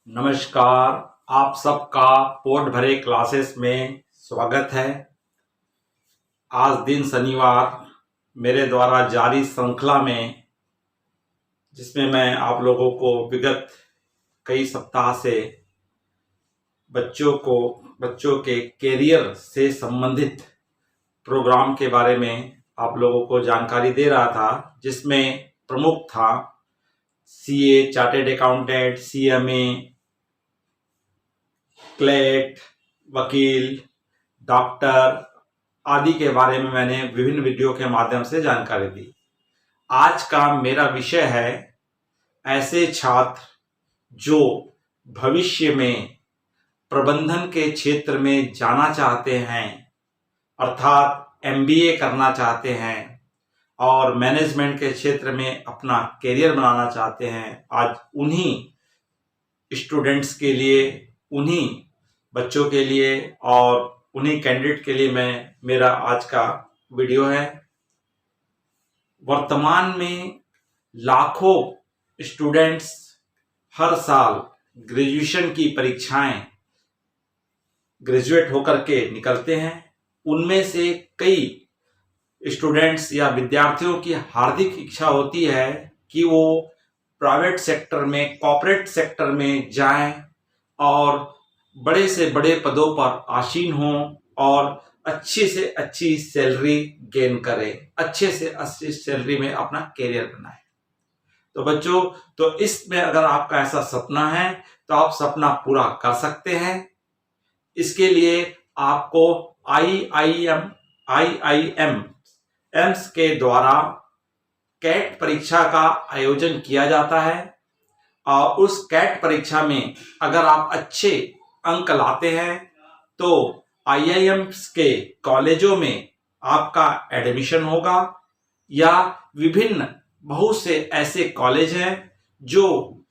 नमस्कार। आप सबका पोर्ट भरे क्लासेस में स्वागत है। आज दिन शनिवार मेरे द्वारा जारी श्रृंखला में, जिसमें मैं आप लोगों को विगत कई सप्ताह से बच्चों के कैरियर से संबंधित प्रोग्राम के बारे में आप लोगों को जानकारी दे रहा था, जिसमें प्रमुख था CA, chartered accountant, CMA, CLAT, वकील, डॉक्टर आदि के बारे में मैंने विभिन्न वीडियो के माध्यम से जानकारी दी। आज का मेरा विषय है ऐसे छात्र जो भविष्य में प्रबंधन के क्षेत्र में जाना चाहते हैं, अर्थात एमबीए करना चाहते हैं और मैनेजमेंट के क्षेत्र में अपना करियर बनाना चाहते हैं। आज उन्हीं स्टूडेंट्स के लिए, उन्हीं बच्चों के लिए और उन्हीं कैंडिडेट के लिए मेरा आज का वीडियो है। वर्तमान में लाखों स्टूडेंट्स हर साल ग्रेजुएशन की परीक्षाएं ग्रेजुएट होकर के निकलते हैं। उनमें से कई स्टूडेंट्स या विद्यार्थियों की हार्दिक इच्छा होती है कि वो प्राइवेट सेक्टर में, कॉर्पोरेट सेक्टर में जाएं और बड़े से बड़े पदों पर आसीन हों और अच्छी से अच्छी सैलरी गेन करें, अच्छे से अच्छी सैलरी में अपना करियर बनाएं। तो बच्चों, तो इसमें अगर आपका ऐसा सपना है तो आप सपना पूरा कर सकते हैं। इसके लिए आपको आईआईएम्स के द्वारा कैट परीक्षा का आयोजन किया जाता है और उस कैट परीक्षा में अगर आप अच्छे अंक लाते हैं तो आईआईएम्स के कॉलेजों में आपका एडमिशन होगा, या विभिन्न बहुत से ऐसे कॉलेज हैं जो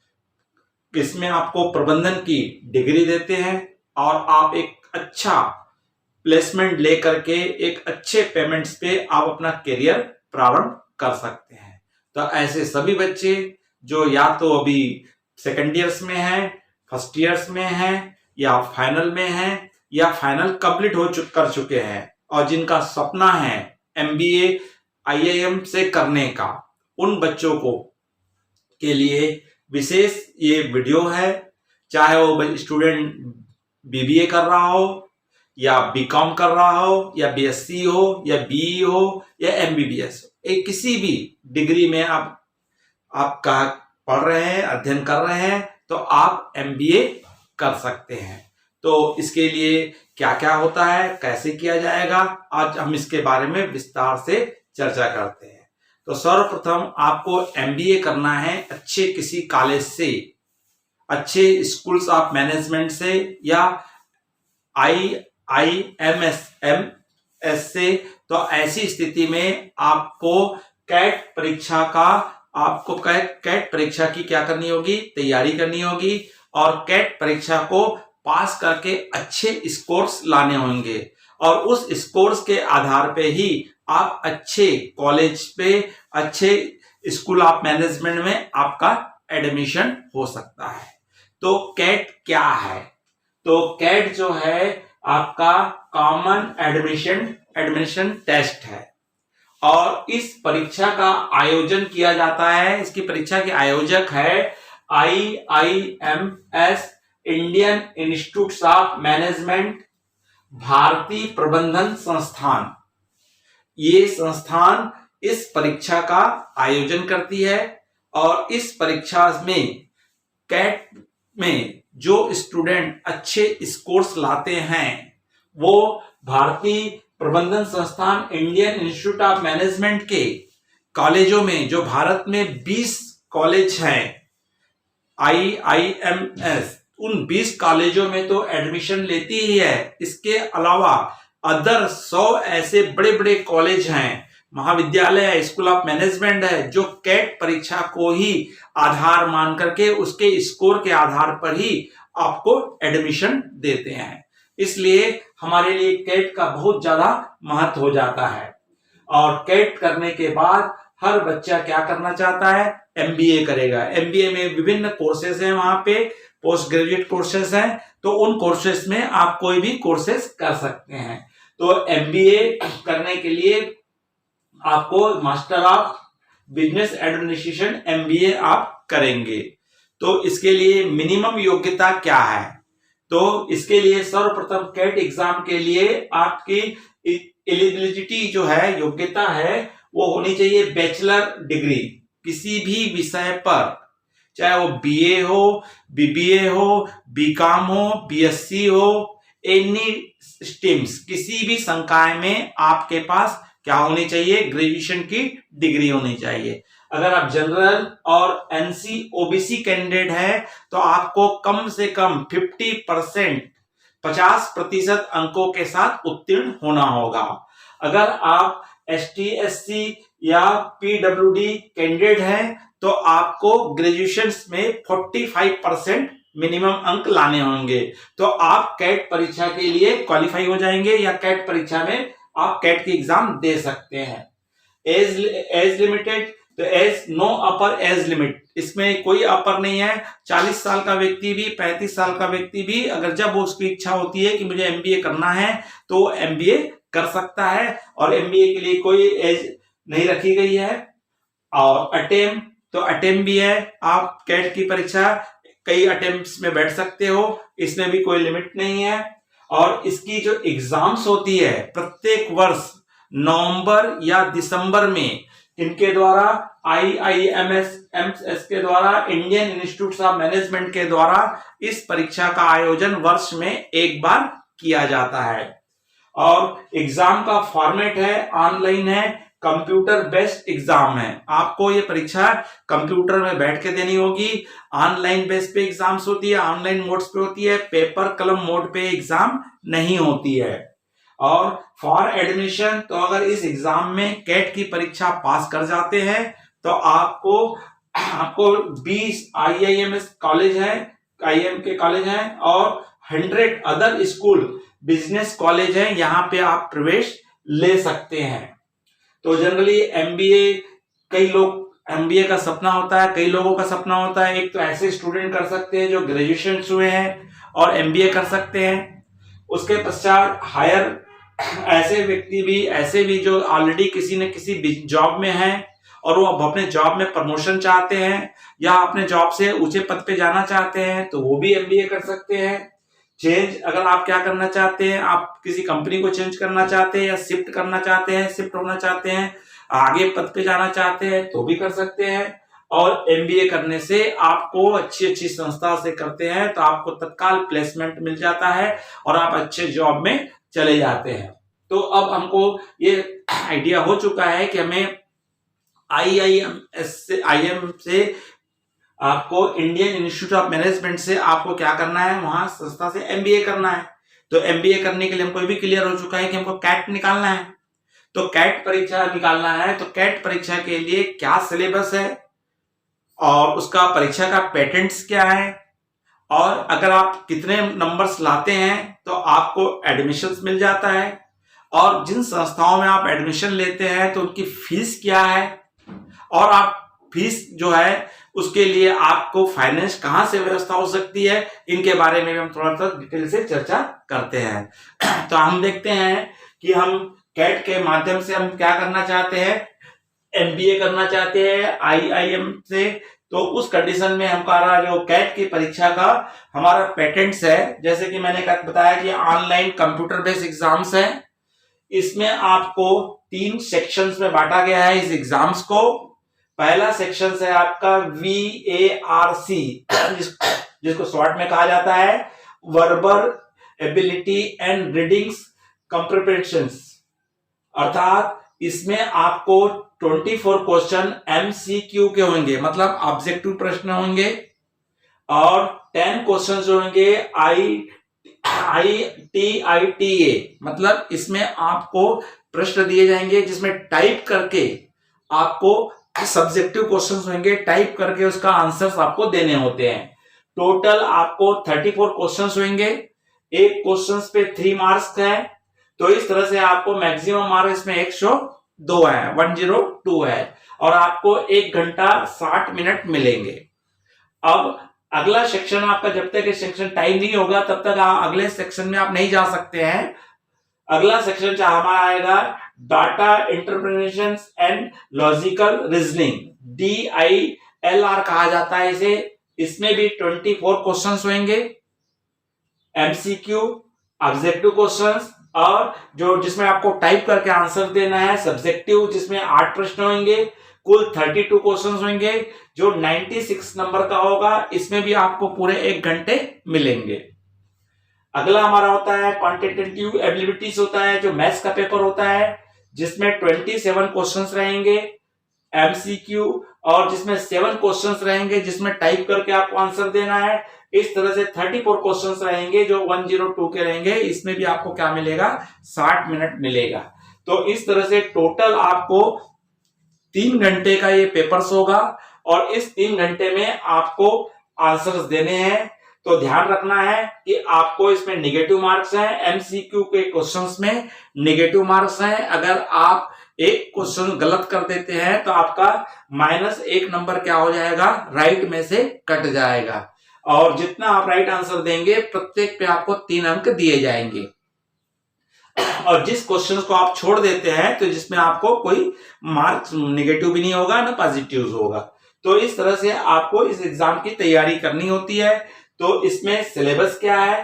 इसमें आपको प्रबंधन की डिग्री देते हैं और आप एक अच्छा प्लेसमेंट लेकर के एक अच्छे पेमेंट्स पे आप अपना करियर प्रारंभ कर सकते हैं। तो ऐसे सभी बच्चे जो या तो अभी सेकेंड ईयर्स में हैं, फर्स्ट ईयर्स में हैं, या फाइनल में हैं, या फाइनल कंप्लीट कर चुके हैं और जिनका सपना है एमबीए आईआईएम से करने का, उन बच्चों को के लिए विशेष ये वीडियो है। चाहे वो स्टूडेंट बीबीए कर रहा हो या बीकॉम कर रहा हो या बीएससी हो या बीई हो या एमबीबीएस हो, एक किसी भी डिग्री में आप पढ़ रहे हैं, अध्ययन कर रहे हैं, तो आप एमबीए कर सकते हैं। तो इसके लिए क्या क्या होता है, कैसे किया जाएगा, आज हम इसके बारे में विस्तार से चर्चा करते हैं। तो सर्वप्रथम आपको एमबीए करना है अच्छे किसी कॉलेज से, अच्छे स्कूल्स ऑफ मैनेजमेंट से या आईआईएमएस से। तो ऐसी स्थिति में आपको कैट परीक्षा की क्या करनी होगी, तैयारी करनी होगी और कैट परीक्षा को पास करके अच्छे स्कोर्स लाने होंगे और उस स्कोर्स के आधार पे ही आप अच्छे कॉलेज पे, अच्छे स्कूल ऑफ मैनेजमेंट में आपका एडमिशन हो सकता है। तो कैट क्या है? तो कैट जो है आपका कॉमन एडमिशन टेस्ट है और इस परीक्षा का आयोजन किया जाता है। इसकी परीक्षा के आयोजक है IIMs, Indian institute of management, भारतीय प्रबंधन संस्थान। ये संस्थान इस परीक्षा का आयोजन करती है और इस परीक्षा में कैट में जो स्टूडेंट अच्छे स्कोर्स लाते हैं वो भारतीय प्रबंधन संस्थान, इंडियन इंस्टीट्यूट ऑफ मैनेजमेंट के कॉलेजों में, जो भारत में 20 कॉलेज हैं आईआईएमएस, उन 20 कॉलेजों में तो एडमिशन लेती ही है। इसके अलावा अदर 100 ऐसे बड़े बड़े कॉलेज हैं, महाविद्यालय है, स्कूल ऑफ मैनेजमेंट है, जो कैट परीक्षा को ही आधार मान करके उसके स्कोर के आधार पर ही आपको एडमिशन देते हैं। इसलिए हमारे लिए कैट का बहुत ज्यादा महत्व हो जाता है और कैट करने के बाद हर बच्चा क्या करना चाहता है, एमबीए करेगा। एमबीए में विभिन्न कोर्सेज हैं, वहां पे पोस्ट ग्रेजुएट कोर्सेज हैं, तो उन कोर्सेज में आप कोई भी कोर्सेज कर सकते हैं। तो एमबीए करने के लिए आपको master of business administration MBA आप करेंगे। तो इसके लिए मिनिमम योग्यता क्या है, तो इसके लिए सर्वप्रथम कैट एग्जाम के लिए आपकी एलिजिबिलिटी जो है, योग्यता है, वो होनी चाहिए बैचलर डिग्री किसी भी विषय पर, चाहे वो बीए हो, बीबीए हो, बीकॉम हो, बीएससी हो, एनी स्ट्रीम्स, किसी भी संकाय में आपके पास क्या होनी चाहिए, ग्रेजुएशन की डिग्री होनी चाहिए। अगर आप जनरल और एनसी ओबीसी कैंडिडेट है तो आपको कम से कम 50% अंकों के साथ उत्तीर्ण होना होगा। अगर आप एसटी एससी या पीडब्ल्यूडी कैंडिडेट है तो आपको ग्रेजुएशन में 45% मिनिमम अंक लाने होंगे, तो आप कैट परीक्षा के लिए क्वालिफाई हो जाएंगे, या कैट परीक्षा में आप कैट की एग्जाम दे सकते हैं। एज लिमिटेड, तो age no upper age limit, इसमें कोई अपर नहीं है। 40 साल का व्यक्ति भी, 35 साल का व्यक्ति भी, अगर जब उसकी इच्छा होती है कि मुझे एमबीए करना है तो एमबीए कर सकता है, और एमबीए के लिए कोई एज नहीं रखी गई है। और अटेम्प्ट, तो अटेम्प्ट भी है, आप कैट की परीक्षा कई अटेम्प्ट्स में बैठ सकते हो, इसमें भी कोई लिमिट नहीं है। और इसकी जो एग्जाम्स होती है प्रत्येक वर्ष नवंबर या दिसंबर में, इनके द्वारा IIMS के द्वारा, इंडियन इंस्टीट्यूट ऑफ मैनेजमेंट के द्वारा इस परीक्षा का आयोजन वर्ष में एक बार किया जाता है। और एग्जाम का फॉर्मेट है, ऑनलाइन है, कंप्यूटर बेस्ड एग्जाम है। आपको ये परीक्षा कंप्यूटर में बैठ के देनी होगी। ऑनलाइन बेस पे एग्जाम्स होती है, ऑनलाइन मोड्स पे होती है, पेपर कलम मोड पे एग्जाम नहीं होती है। और फॉर एडमिशन, तो अगर इस एग्जाम में कैट की परीक्षा पास कर जाते हैं तो आपको 20 IIMS कॉलेज है, IIM के कॉलेज हैं, और 100 अदर स्कूल बिजनेस कॉलेज हैं, यहाँ पे आप प्रवेश ले सकते हैं। तो जनरली एमबीए, कई लोग एमबीए का सपना होता है, कई लोगों का सपना होता है, एक तो ऐसे स्टूडेंट कर सकते हैं जो ग्रेजुएशन हुए हैं और एमबीए कर सकते हैं। उसके पश्चात हायर ऐसे व्यक्ति भी, ऐसे भी जो ऑलरेडी किसी न किसी जॉब में हैं और वो अपने जॉब में प्रमोशन चाहते हैं या अपने जॉब से ऊंचे पद पे जाना चाहते हैं, तो वो भी एमबीए कर सकते हैं। चेंज, अगर आप क्या करना चाहते हैं, आप किसी कंपनी को चेंज करना चाहते हैं या शिफ्ट करना चाहते हैं, शिफ्ट होना चाहते हैं, आगे पद पे जाना चाहते हैं, तो भी कर सकते हैं। और एमबीए करने से आपको अच्छी अच्छी संस्था से करते हैं तो आपको तत्काल प्लेसमेंट मिल जाता है और आप अच्छे जॉब में चले जाते हैं। तो अब हमको ये आइडिया हो चुका है कि हमें IIM से आपको इंडियन इंस्टीट्यूट ऑफ मैनेजमेंट से आपको क्या करना है, वहां संस्था से एमबीए करना है। तो एमबीए करने के लिए हमको भी क्लियर हो चुका है कि हमको कैट निकालना है। तो कैट परीक्षा निकालना है, तो कैट परीक्षा के लिए क्या सिलेबस है और उसका परीक्षा का पैटर्न्स क्या है, और अगर आप कितने नंबर्स लाते हैं तो आपको एडमिशन मिल जाता है, और जिन संस्थाओं में आप एडमिशन लेते हैं तो उनकी फीस क्या है, और आप फीस जो है उसके लिए आपको फाइनेंस कहां से व्यवस्था हो सकती है, इनके बारे में भी हम थोड़ा सा डिटेल से चर्चा करते हैं। तो हम देखते हैं कि हम कैट के माध्यम से हम क्या करना चाहते हैं, एमबीए करना चाहते हैं IIM से। तो उस कंडीशन में हमारा जो कैट की परीक्षा का हमारा पैटर्न्स है, जैसे कि मैंने बताया कि ऑनलाइन कंप्यूटर बेस्ड एग्जाम्स है। इसमें आपको 3 सेक्शंस में बांटा गया है इस एग्जाम्स को। पहला सेक्शन है आपका VARC, जिसको शॉर्ट में कहा जाता है verbal ability and readings comprehensions, अर्थात इसमें आपको 24 क्वेश्चन MCQ के होंगे, मतलब ऑब्जेक्टिव प्रश्न होंगे, और 10 क्वेश्चन जो होंगे ITITA, मतलब इसमें आपको प्रश्न दिए जाएंगे जिसमें टाइप करके आपको सब्जेक्टिव क्वेश्चंस होंगे, टाइप करके उसका आंसर्स आपको देने होते हैं। टोटल आपको 34 क्वेश्चंस होंगे, एक क्वेश्चंस पे 3 मार्क्स है। तो इस तरह से आपको मैक्सिमम मार्क्स में 102 है, 102 है। और आपको 1 घंटा 60 मिनट मिलेंगे। अब अगला सेक्शन आपका, जब तक सेक्शन टाइम नहीं होगा तब तक अगले सेक्शन में आप नहीं जा सकते हैं। अगला सेक्शन हमारा आएगा data interpretation and logical reasoning, DILR कहा जाता है इसे। इसमें भी 24 क्वेश्चंस होंगे, MCQ, ऑब्जेक्टिव क्वेश्चंस, और जो जिसमें आपको टाइप करके आंसर देना है सब्जेक्टिव, जिसमें 8 प्रश्न होंगे, कुल 32 क्वेश्चंस होंगे, जो 96 नंबर का होगा। इसमें भी आपको पूरे 1 घंटे मिलेंगे। अगला हमारा होता है क्वांटिटेटिव एबिलिटीज होता है, जो मैथ्स का पेपर होता है, जिसमें 27 क्वेश्चंस रहेंगे, MCQ, और जिसमें 7 क्वेश्चंस रहेंगे जिसमें टाइप करके आपको आंसर देना है। इस तरह से 34 क्वेश्चंस रहेंगे जो 102 के रहेंगे। इसमें भी आपको क्या मिलेगा, 60 मिनट मिलेगा। तो इस तरह से टोटल आपको 3 घंटे का ये पेपर्स होगा, और इस 3 घंटे में आपको आंसर्स देने हैं। तो ध्यान रखना है कि आपको इसमें नेगेटिव मार्क्स हैं, MCQ के क्वेश्चंस में नेगेटिव मार्क्स हैं। अगर आप एक क्वेश्चन गलत कर देते हैं तो आपका -1 नंबर क्या हो जाएगा, राइट में से कट जाएगा। और जितना आप राइट आंसर देंगे प्रत्येक पे आपको 3 अंक दिए जाएंगे। और जिस क्वेश्चन को आप छोड़ देते हैं तो जिसमें आपको कोई मार्क्स नेगेटिव भी नहीं होगा ना पॉजिटिव होगा। तो इस तरह से आपको इस एग्जाम की तैयारी करनी होती है। तो इसमें सिलेबस क्या है,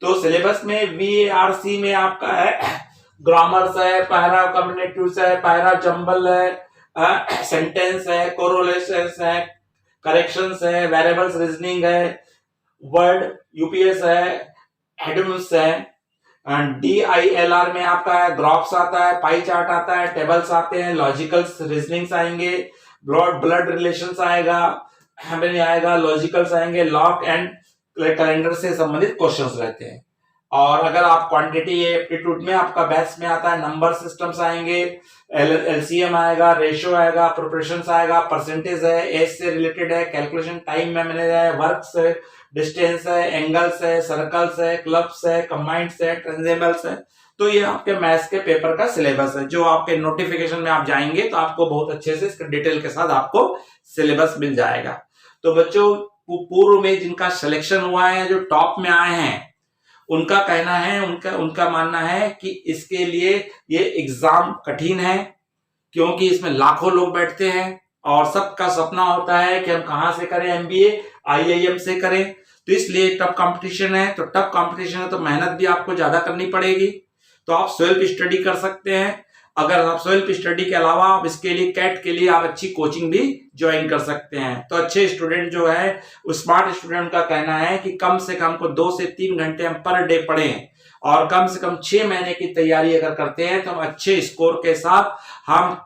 तो सिलेबस में VARC में आपका है ग्रामर्स है, पैरा कम्युनिकेटिव्स है, पैरा जंबल है, सेंटेंस है, कोरोलेशंस है, करेक्शंस है, वेरिएबल्स रीजनिंग है, वर्ड UPS है, एडम्स है। DILR में आपका ग्राफ्स आता है, पाई चार्ट आता है, टेबल्स आते हैं, लॉजिकल रीजनिंग्स आएंगे, ब्लड रिलेशंस आएगा, हमें आएगा, लॉजिकल्स आएंगे, लॉक एंड कैलेंडर से संबंधित क्वेश्चंस रहते हैं। और अगर आप क्वांटिटी एप्टीट्यूड में आपका बैच में आता है, नंबर सिस्टम्स आएंगे, LCM आएगा, रेशियो आएगा, प्रोपोर्शंस आएगा, परसेंटेज है, एज से रिलेटेड है, कैलकुलेशन टाइम मैनेज है, वर्क्स है, डिस्टेंस है, एंगल्स है, सर्कल्स है, क्लब्स है, कंबाइंड्स है, ट्रांजेबल्स है। तो ये आपके मैथ्स के पेपर का सिलेबस है, जो आपके नोटिफिकेशन में आप जाएंगे तो आपको बहुत अच्छे से इसके डिटेल के साथ आपको सिलेबस मिल जाएगा। तो बच्चों, पूर्व में जिनका सिलेक्शन हुआ है, जो टॉप में आए हैं, उनका कहना है, उनका मानना है कि इसके लिए ये एग्जाम कठिन है, क्योंकि इसमें लाखों लोग बैठते हैं और सबका सपना होता है कि हम कहां से करें, MBA IIM से करें। तो इसलिए टफ कंपटीशन है। तो टफ कंपटीशन है तो मेहनत भी आपको ज्यादा करनी पड़ेगी। तो आप सेल्फ स्टडी कर सकते हैं। अगर आप सेल्फ स्टडी के अलावा आप इसके लिए कैट के लिए आप अच्छी कोचिंग भी ज्वाइन कर सकते हैं। तो अच्छे स्टूडेंट जो है, स्मार्ट स्टूडेंट का कहना है कि कम से कम को 2 से 3 घंटे हम पर डे पढ़ें, और कम से कम 6 महीने की तैयारी अगर करते हैं तो हम अच्छे स्कोर के साथ हम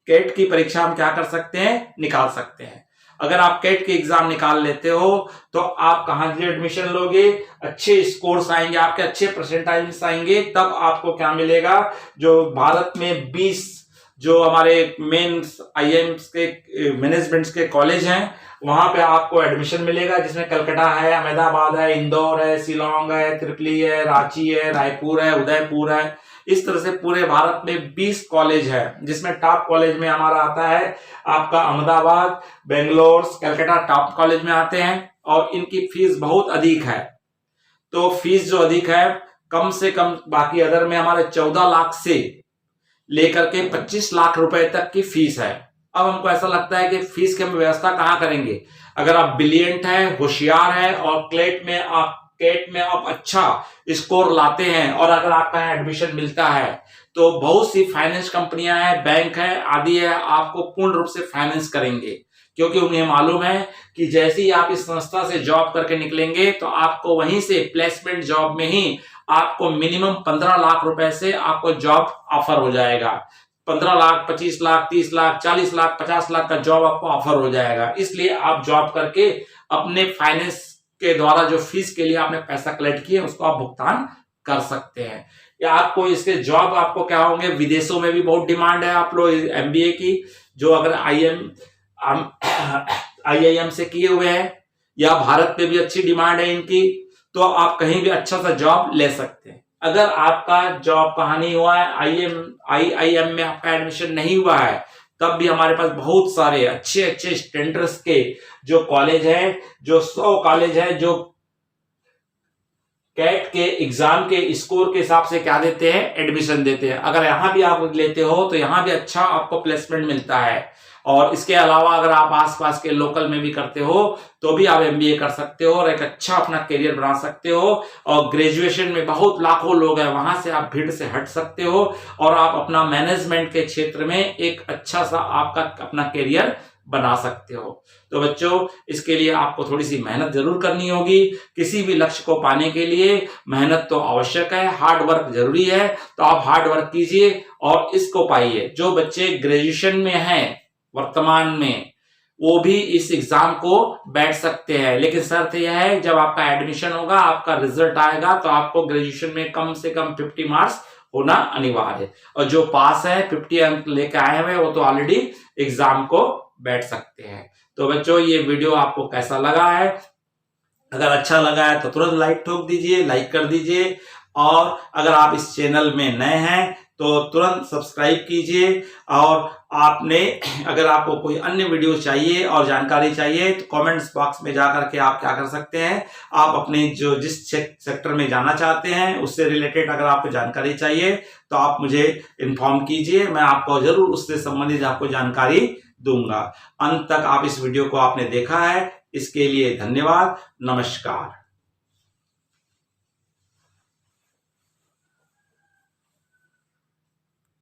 कैट की परीक्षा हम क्या कर सकते हैं, निकाल सकते हैं। अगर आप कैट की एग्जाम निकाल लेते हो तो आप कहां से एडमिशन लोगे, अच्छे स्कोर्स आएंगे, आपके अच्छे परसेंटाइल्स आएंगे, तब आपको क्या मिलेगा, जो भारत में 20 जो हमारे मेन IIMs के मैनेजमेंट के कॉलेज हैं, वहां पे आपको एडमिशन मिलेगा, जिसमें कलकत्ता है, अहमदाबाद है, इंदौर है, शिलोंग है, त्रिपली है, रांची है, रायपुर है, उदयपुर है। इस तरह से पूरे भारत में 20 कॉलेज है, जिसमें टॉप कॉलेज में हमारा आता है आपका अहमदाबाद, बेंगलोर, कलकत्ता टॉप कॉलेज में आते हैं, और इनकी फीस बहुत अधिक है। तो फीस जो अधिक है, कम से कम बाकी अदर में हमारे 14 लाख से लेकर के 25 लाख रुपए तक की फीस है। अब हमको ऐसा लगता है कि फीस की हम व्यवस्था कहां करेंगे। अगर आप ब्रिलियंट है, होशियार है, और कैट में आप अच्छा स्कोर लाते हैं, और अगर आपका एडमिशन मिलता है, तो बहुत सी फाइनेंस कंपनियां हैं, बैंक है, आदि है, आपको पूर्ण रूप से फाइनेंस करेंगे, क्योंकि उन्हें मालूम है कि जैसे ही आप इस संस्था से जॉब करके निकलेंगे तो आपको वहीं से प्लेसमेंट जॉब में ही आपको मिनिमम 15 लाख रुपए से आपको जॉब ऑफर हो जाएगा। 15 लाख, 25 लाख, 30 लाख, 40 लाख, 50 लाख का जॉब आपको ऑफर हो जाएगा। इसलिए आप जॉब करके अपने फाइनेंस के द्वारा जो फीस के लिए आपने पैसा कलेक्ट किया उसको आप भुगतान कर सकते हैं। या आपको इसके जॉब आपको क्या होंगे, विदेशों में भी बहुत डिमांड है आप लोग MBA की, जो अगर IIM से किए हुए हैं, या भारत में भी अच्छी डिमांड है इनकी, तो आप कहीं भी अच्छा सा जॉब ले सकते हैं। अगर आपका जॉब कहां नहीं हुआ है, IIM में आपका एडमिशन नहीं हुआ है, तब भी हमारे पास बहुत सारे अच्छे अच्छे स्टैंडर्ड्स के जो कॉलेज हैं, जो 100 कॉलेज हैं, जो कैट के एग्जाम के स्कोर के हिसाब से क्या देते हैं, एडमिशन देते हैं। अगर यहां भी आप लेते हो तो यहां भी अच्छा आपको प्लेसमेंट मिलता है। और इसके अलावा अगर आप आसपास के लोकल में भी करते हो तो भी आप एमबीए कर सकते हो और एक अच्छा अपना करियर बना सकते हो। और ग्रेजुएशन में बहुत लाखों लोग हैं, वहां से आप भीड़ से हट सकते हो और आप अपना मैनेजमेंट के क्षेत्र में एक अच्छा सा आपका अपना करियर बना सकते हो। तो बच्चों, इसके लिए आपको थोड़ी सी मेहनत जरूर करनी होगी। किसी भी लक्ष्य को पाने के लिए मेहनत तो आवश्यक है, हार्ड वर्क जरूरी है। तो आप हार्ड वर्क कीजिए और इसको पाइए। जो बच्चे ग्रेजुएशन में हैं वर्तमान में, वो भी इस एग्जाम को बैठ सकते हैं, लेकिन शर्त यह है जब आपका एडमिशन होगा, आपका रिजल्ट आएगा, तो आपको ग्रेजुएशन में कम से कम 50 मार्क्स होना अनिवार्य है। और जो पास है 50 अंक लेके आए हुए, वो तो ऑलरेडी एग्जाम को बैठ सकते हैं। तो बच्चों, ये वीडियो आपको कैसा लगा है? अगर अच्छा लगा है तो तुरंत लाइक ठोक दीजिए, लाइक कर दीजिए। और अगर आप इस चैनल में नए हैं तो तुरंत सब्सक्राइब कीजिए। और आपने अगर आपको कोई अन्य वीडियो चाहिए और जानकारी चाहिए तो कमेंट्स बॉक्स में जाकर के आप क्या कर सकते हैं, आप अपने जो जिस सेक्टर में जाना चाहते हैं उससे रिलेटेड अगर आपको जानकारी चाहिए तो आप मुझे इन्फॉर्म कीजिए, मैं आपको जरूर उससे संबंधित आपको जानकारी दूंगा। अंत तक आप इस वीडियो को आपने देखा है, इसके लिए धन्यवाद। नमस्कार।